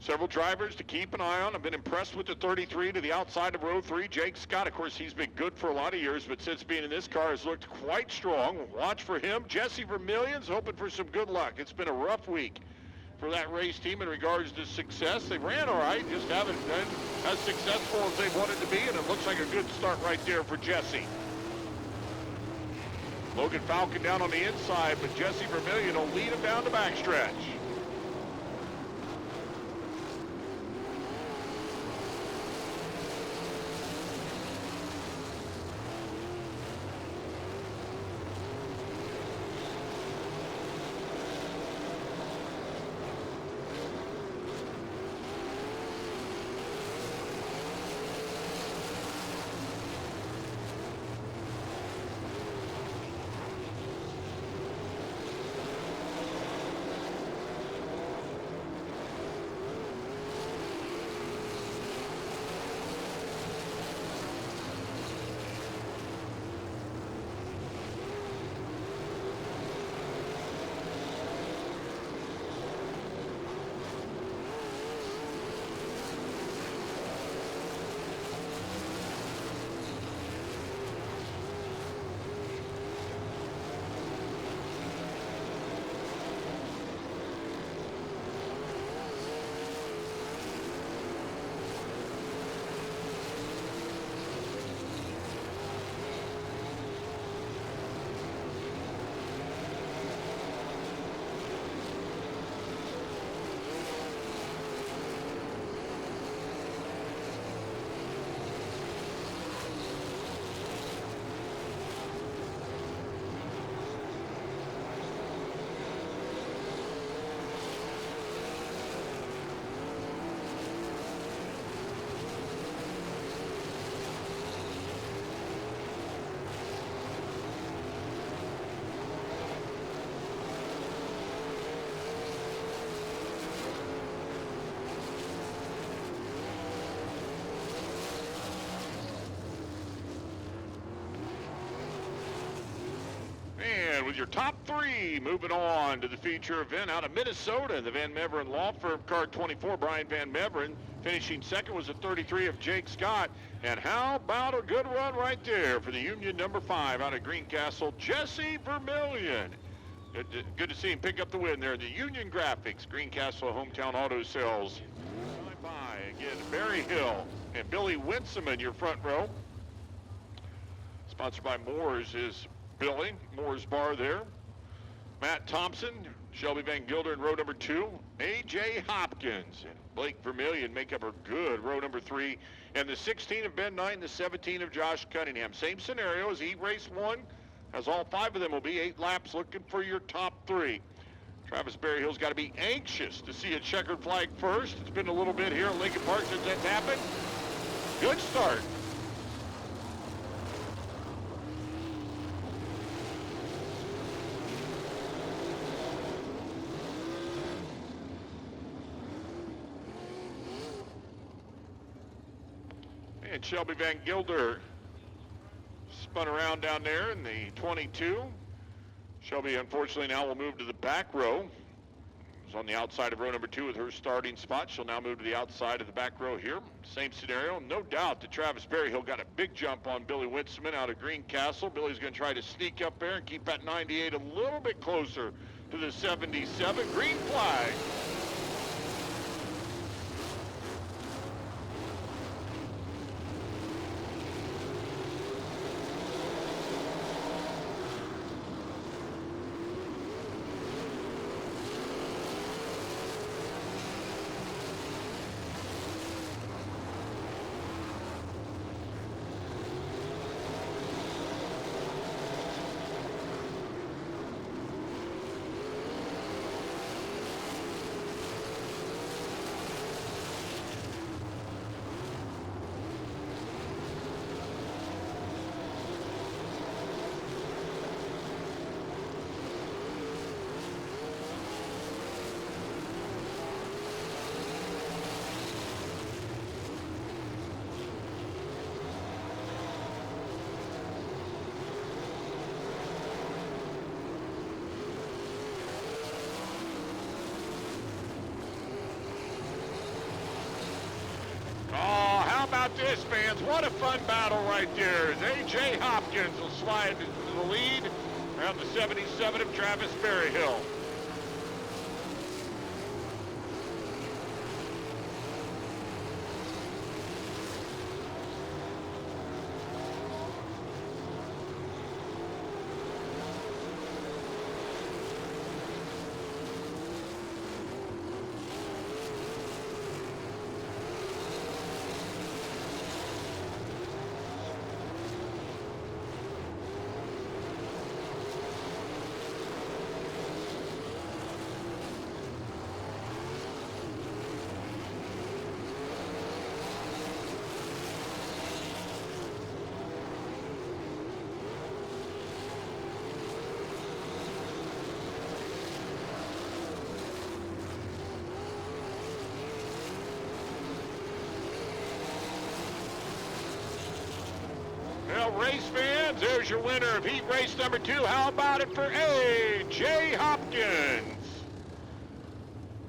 Several drivers to keep an eye on. I've been impressed with the 33 to the outside of row 3. Jake Scott, of course, he's been good for a lot of years, but since being in this car has looked quite strong. Watch for him. Jesse Vermilion's hoping for some good luck. It's been a rough week for that race team in regards to success. They ran all right, just haven't been as successful as they wanted to be, and it looks like a good start right there for Jesse. Logan Falcon down on the inside, but Jesse Vermilion will lead him down the backstretch. And with your top three, moving on to the feature event out of Minnesota, the Van Meveren Law Firm, car 24, Brian Van Meveren. Finishing second was a 33 of Jake Scott. And how about a good run right there for the Union number 5 out of Greencastle, Jesse Vermillion. Good to see him pick up the win there. The Union Graphics, Greencastle Hometown Auto Sales. By again, Barry Hill and Billy Winseman, your front row. Sponsored by Moore's is Billy, Moore's Bar there. Matt Thompson, Shelby Van Gilder in row number 2. A.J. Hopkins and Blake Vermillion make up a good row number 3. And the 16 of Ben Knight and the 17 of Josh Cunningham. Same scenario as Heat Race 1, as all 5 of them will be 8 laps looking for your top 3. Travis Berryhill's got to be anxious to see a checkered flag first. It's been a little bit here at Lincoln Park since that's happened. Good start. And Shelby Van Gilder spun around down there in the 22. Shelby, unfortunately, now will move to the back row. She's on the outside of row number 2 with her starting spot. She'll now move to the outside of the back row here. Same scenario. No doubt that Travis Berryhill got a big jump on Billy Winseman out of Greencastle. Billy's going to try to sneak up there and keep that 98 a little bit closer to the 77. Green flag. this, fans. What a fun battle right there. As A.J. Hopkins will slide into the lead around the 77 of Travis Berryhill. Well, race fans, there's your winner of heat race number 2. How about it for A.J. Hopkins?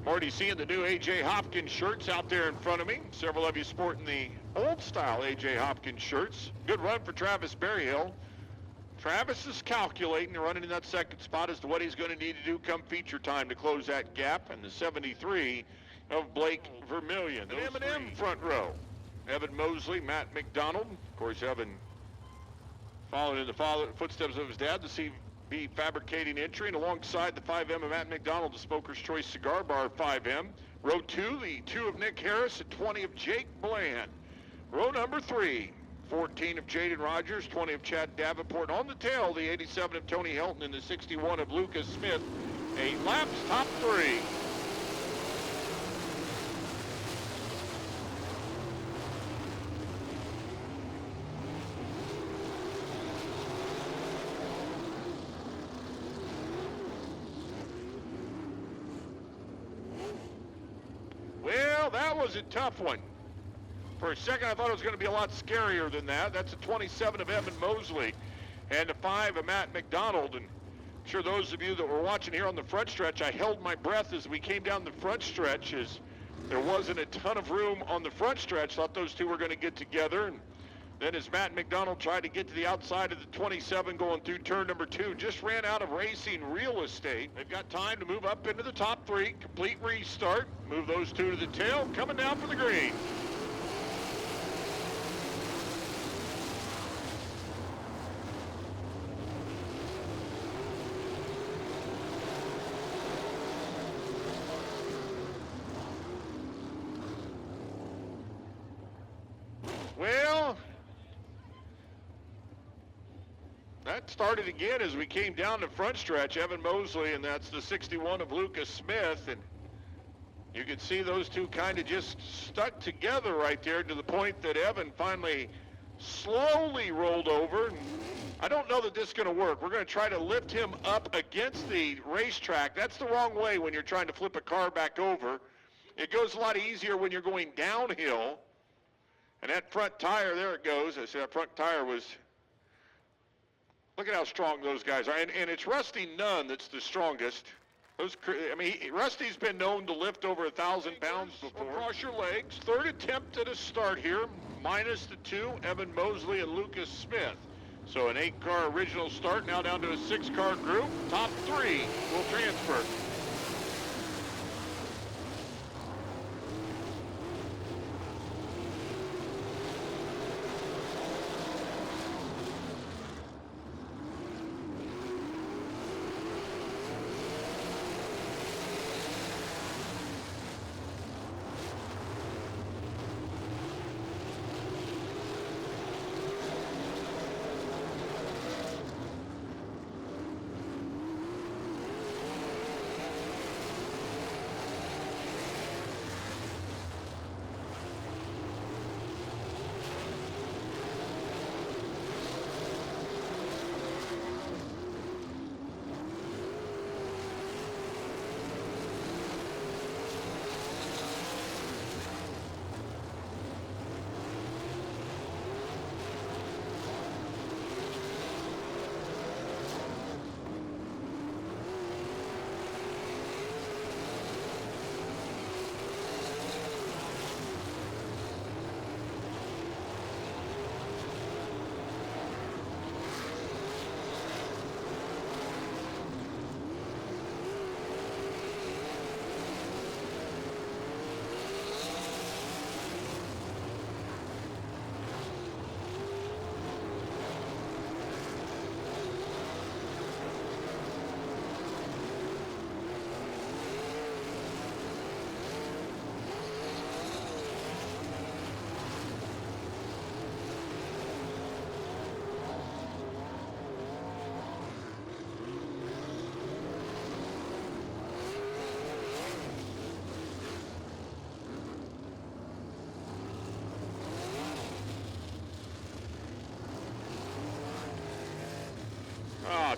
I'm already seeing the new A.J. Hopkins shirts out there in front of me. Several of you sporting the old-style A.J. Hopkins shirts. Good run for Travis Berryhill. Travis is calculating and running in that second spot as to what he's going to need to do come feature time to close that gap. And the 73 of Blake Vermillion. The M&M front row. Evan Mosley, Matt McDonald. Of course, Evan following in the footsteps of his dad, the CB Fabricating entry, and alongside the 5M of Matt McDonald, the Smoker's Choice Cigar Bar 5M. Row 2, the 2 of Nick Harris, and 20 of Jake Bland. Row number 3, 14 of Jaden Rogers, 20 of Chad Davenport. On the tail, the 87 of Tony Helton and the 61 of Lucas Smith. 8 laps, top 3. Well, that was a tough one. For a second, I thought it was going to be a lot scarier than that. That's a 27 of Evan Mosley and a 5 of Matt McDonald. And I'm sure those of you that were watching here on the front stretch, I held my breath as we came down the front stretch, as there wasn't a ton of room on the front stretch. Thought those two were going to get together. And then as Matt McDonald tried to get to the outside of the 27 going through turn number 2, just ran out of racing real estate. They've got time to move up into the top 3, complete restart, move those two to the tail, coming down for the green. Well, that started again as we came down the front stretch. Evan Mosley, and that's the 61 of Lucas Smith. And you could see those two kind of just stuck together right there to the point that Evan finally slowly rolled over. And I don't know that this is going to work. We're going to try to lift him up against the racetrack. That's the wrong way when you're trying to flip a car back over. It goes a lot easier when you're going downhill. And that front tire, there it goes. I said that front tire was, look at how strong those guys are. And it's Rusty Nunn that's the strongest. Rusty's been known to lift over 1,000 pounds before. Across your legs. Third attempt at a start here, minus the 2, Evan Mosley and Lucas Smith. So an 8-car original start, now down to a 6-car group. Top 3 will transfer.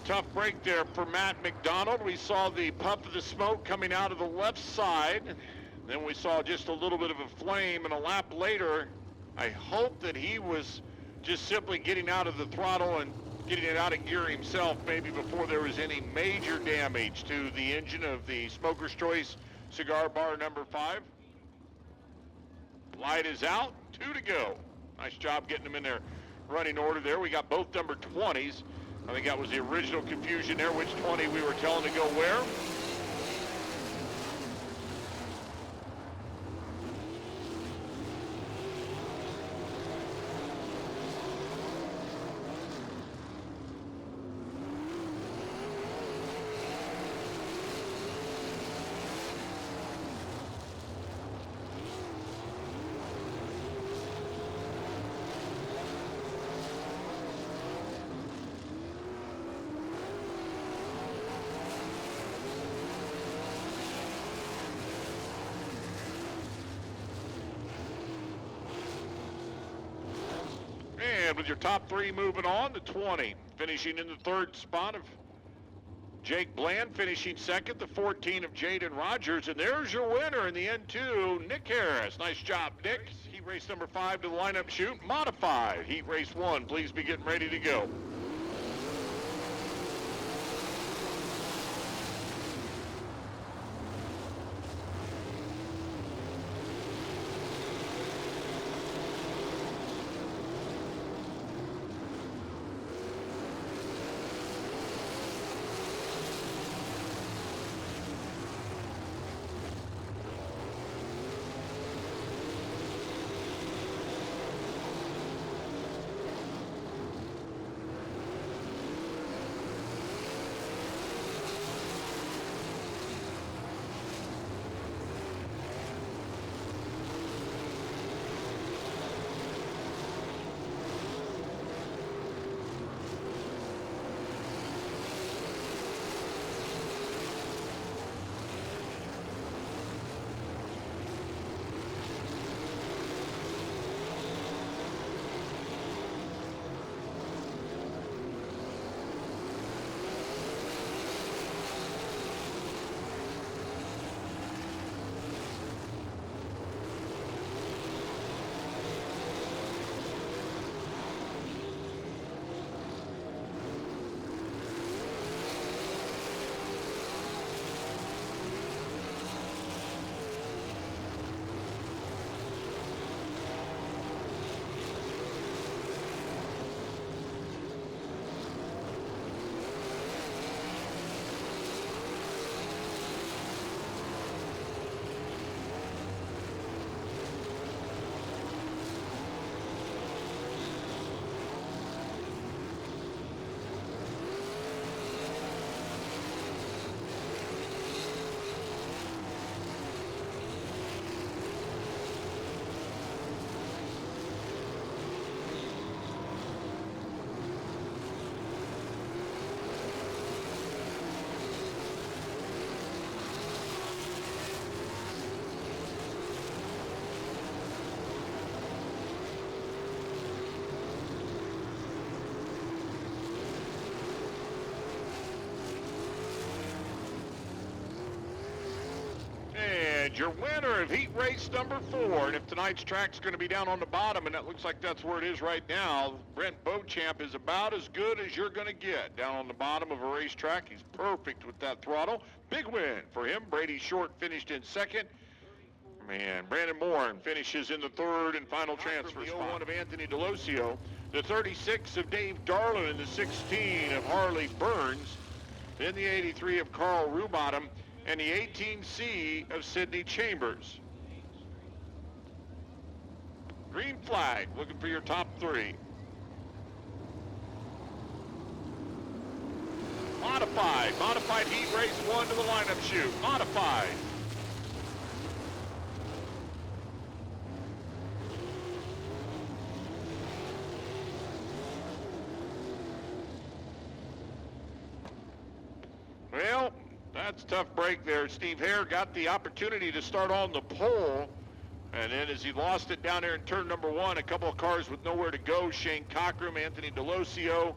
tough break there for Matt McDonald. We saw the puff of the smoke coming out of the left side. Then we saw just a little bit of a flame, and a lap later, I hope that he was just simply getting out of the throttle and getting it out of gear himself, maybe before there was any major damage to the engine of the Smoker's Choice cigar bar number 5. Light is out, 2 to go. Nice job getting them in their running order there. We got both number 20s. I think that was the original confusion there, which 20 we were telling to go where. And with your top 3 moving on, the 20 finishing in the 3rd spot of Jake Bland, finishing 2nd, the 14 of Jaden Rogers, and there's your winner in the N2, Nick Harris. Nice job, Nick. Heat race number 5 to the lineup chute, modified. Heat race 1, please be getting ready to go. And your winner of heat race number 4, and if tonight's track's going to be down on the bottom, and that looks like that's where it is right now, Brent Beauchamp is about as good as you're going to get down on the bottom of a racetrack. He's perfect with that throttle. Big win for him. Brady Short finished in 2nd. Man, Brandon Moore finishes in the 3rd and final transfer spot. The 01 of Anthony Delosio, the 36 of Dave Darlin, and the 16 of Harley Burns, then the 83 of Carl Rubottom, and the 18C of Sidney Chambers. Green flag, looking for your top 3. Modified heat race 1 to the lineup chute. Modified. Well, that's a tough break there. Steve Hare got the opportunity to start on the pole, and then as he lost it down there in turn number 1, a couple of cars with nowhere to go, Shane Cockrum, Anthony Delosio,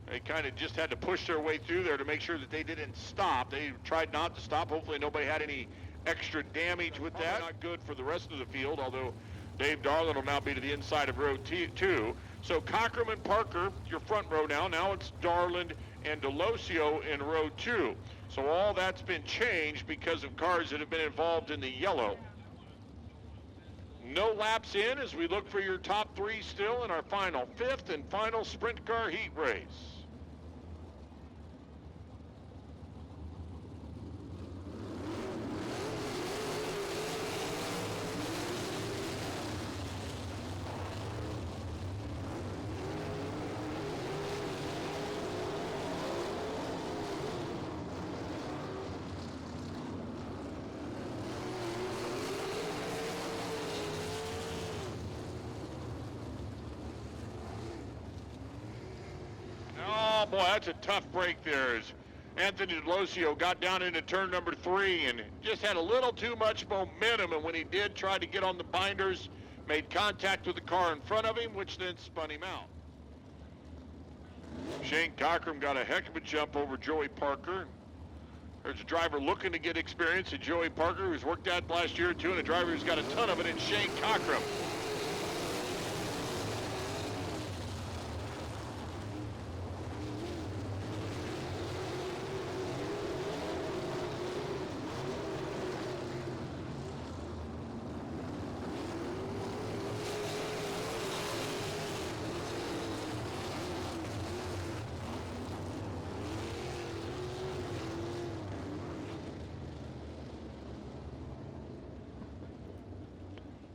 They kind of just had to push their way through there to make sure that they didn't stop. They tried not to stop. Hopefully nobody had any extra damage with that. Not good for the rest of the field, although Dave Darland will now be to the inside of row 2. So Cockrum and Parker, your front row now. Now it's Darland and Delosio in row 2. So all that's been changed because of cars that have been involved in the yellow. No laps in as we look for your top 3 still in our final 5th and final sprint car heat race. Oh boy, that's a tough break there as Anthony Delosio got down into turn number 3 and just had a little too much momentum, and when he did try to get on the binders, made contact with the car in front of him, which then spun him out. Shane Cockrum got a heck of a jump over Joey Parker. There's a driver looking to get experience in Joey Parker, who's worked out last year too, and a driver who's got a ton of it in Shane Cockrum.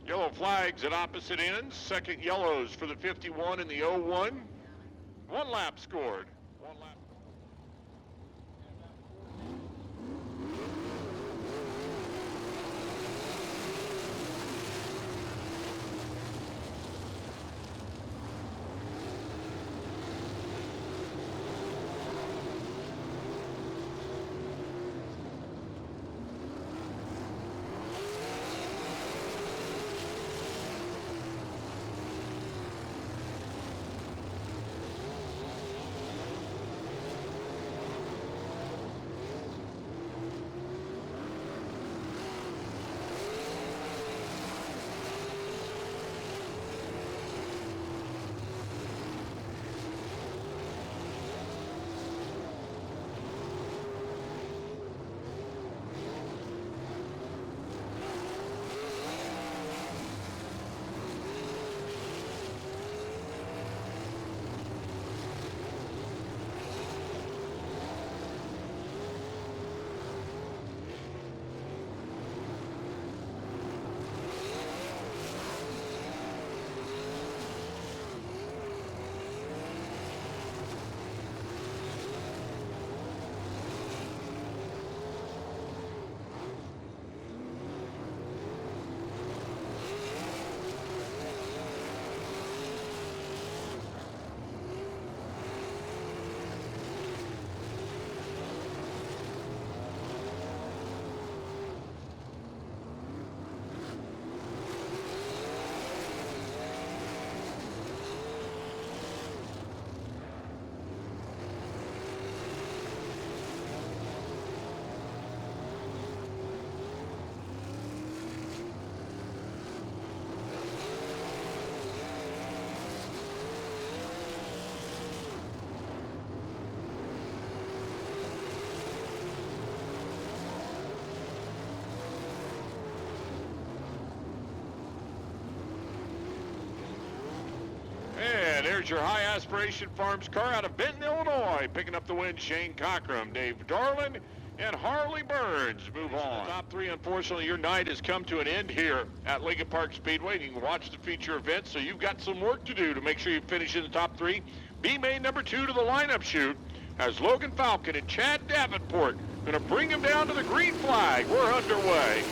Yellow flags at opposite ends. Second yellows for the 51 and the 01. 1 lap scored. 1 lap. There's your High Aspiration Farms car out of Benton, Illinois. Picking up the win, Shane Cockrum, Dave Darland, and Harley Burns move on. The top 3, unfortunately, your night has come to an end here at Lincoln Park Speedway. You can watch the feature events, so you've got some work to do to make sure you finish in the top 3. B-main number 2 to the lineup chute has Logan Falcon and Chad Davenport going to bring him down to the green flag. We're underway.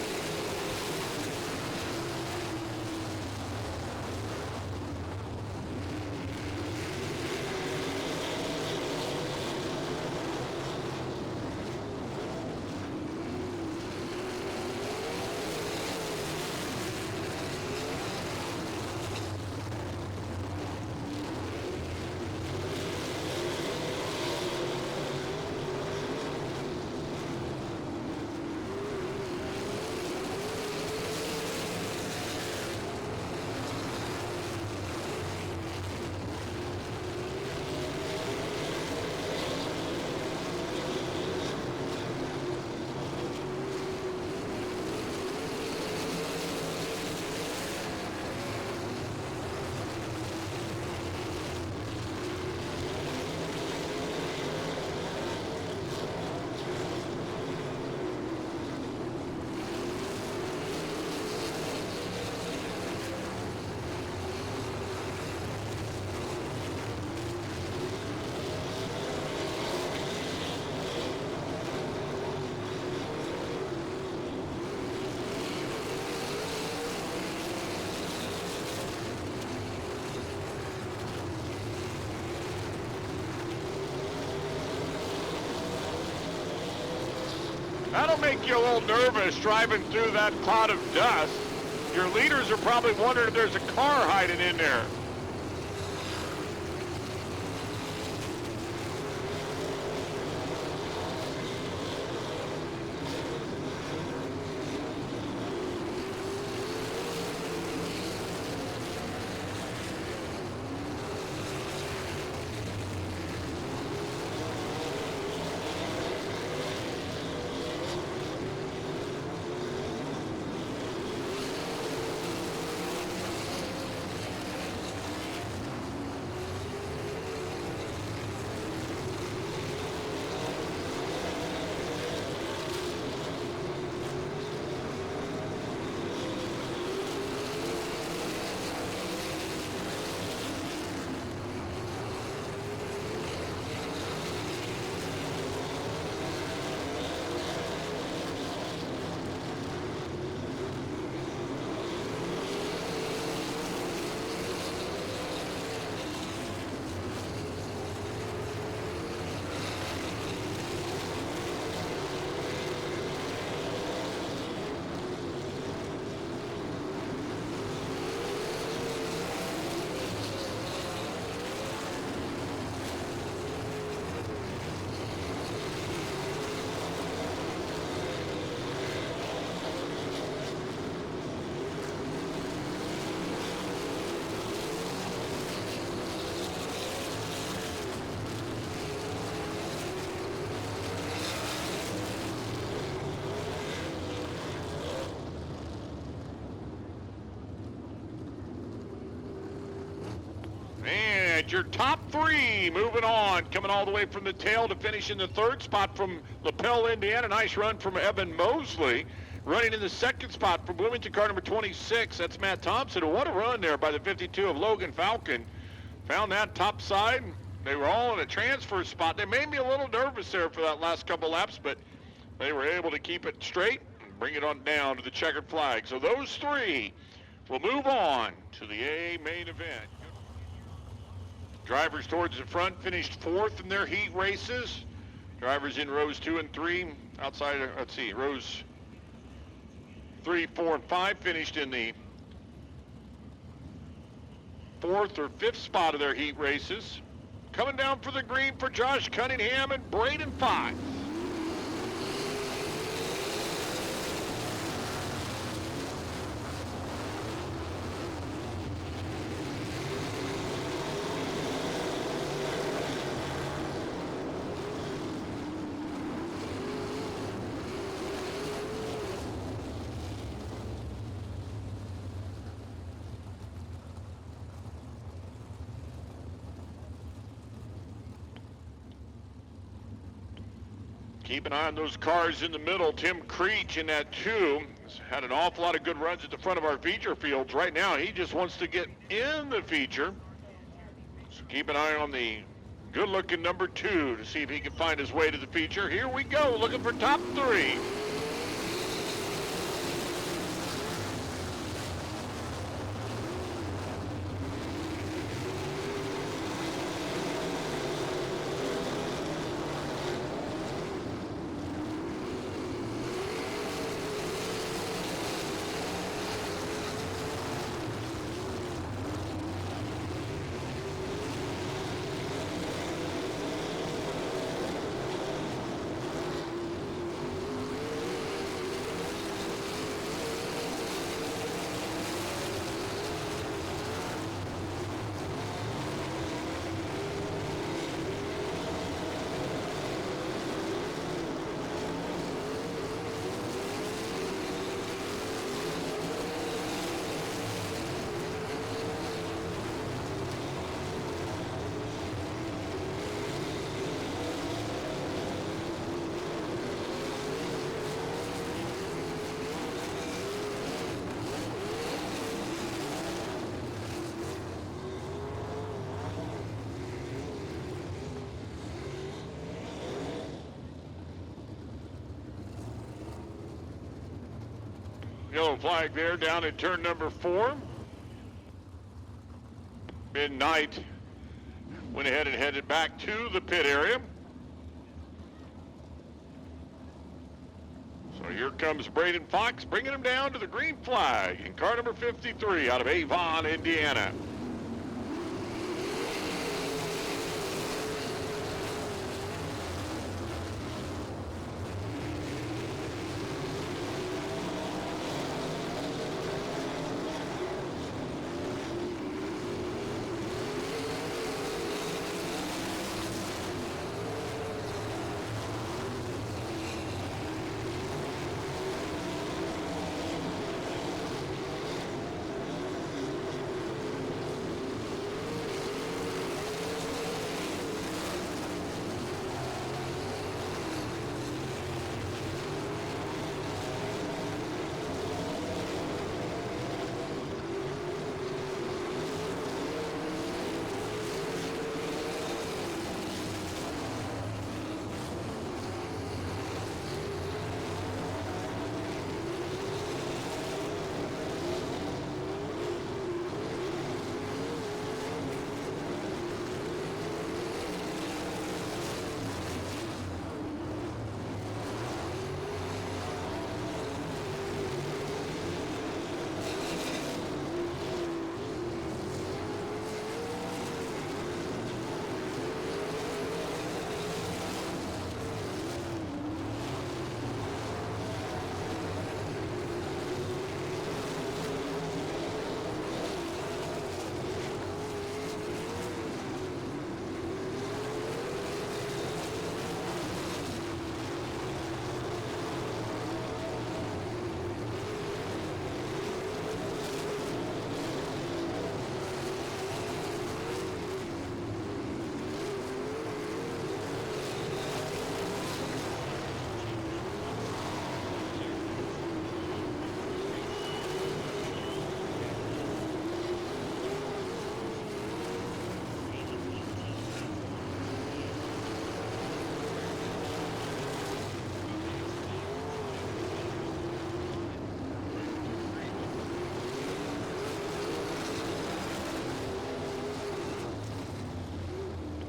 That'll make you a little nervous driving through that cloud of dust. Your leaders are probably wondering if there's a car hiding in there. And your top three moving on, coming all the way from the tail to finish in the third spot from Lapel, Indiana. Nice run from Evan Mosley. Running in the second spot from Bloomington, car number 26. That's Matt Thompson. And what a run there by the 52 of Logan Falcon. Found that top side. They were all in a transfer spot. They made me a little nervous there for that last couple laps, but they were able to keep it straight and bring it on down to the checkered flag. So those three will move on to the A main event. Drivers towards the front finished fourth in their heat races. Drivers in rows 2 and 3. Outside, let's see, rows 3, 4, and 5 finished in the fourth or fifth spot of their heat races. Coming down for the green for Josh Cunningham and Braden Fox. Keep an eye on those cars in the middle. Tim Creech in that 2 has had an awful lot of good runs at the front of our feature fields. Right now, he just wants to get in the feature. So keep an eye on the good-looking number 2 to see if he can find his way to the feature. Here we go, looking for top 3. Yellow flag there down in turn number 4. Midnight went ahead and headed back to the pit area. So here comes Braden Fox, bringing him down to the green flag in car number 53 out of Avon, Indiana.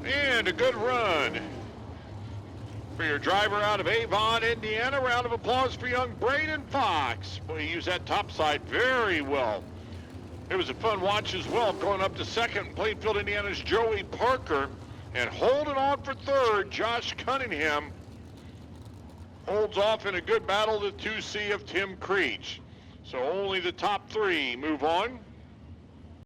And a good run for your driver out of Avon, Indiana. Round of applause for young Braden Fox. Boy, he used that top side very well. It was a fun watch as well. Going up to second, Plainfield, Indiana's Joey Parker. And holding on for third, Josh Cunningham holds off in a good battle, the 2C of Tim Creech. So only the top three move on.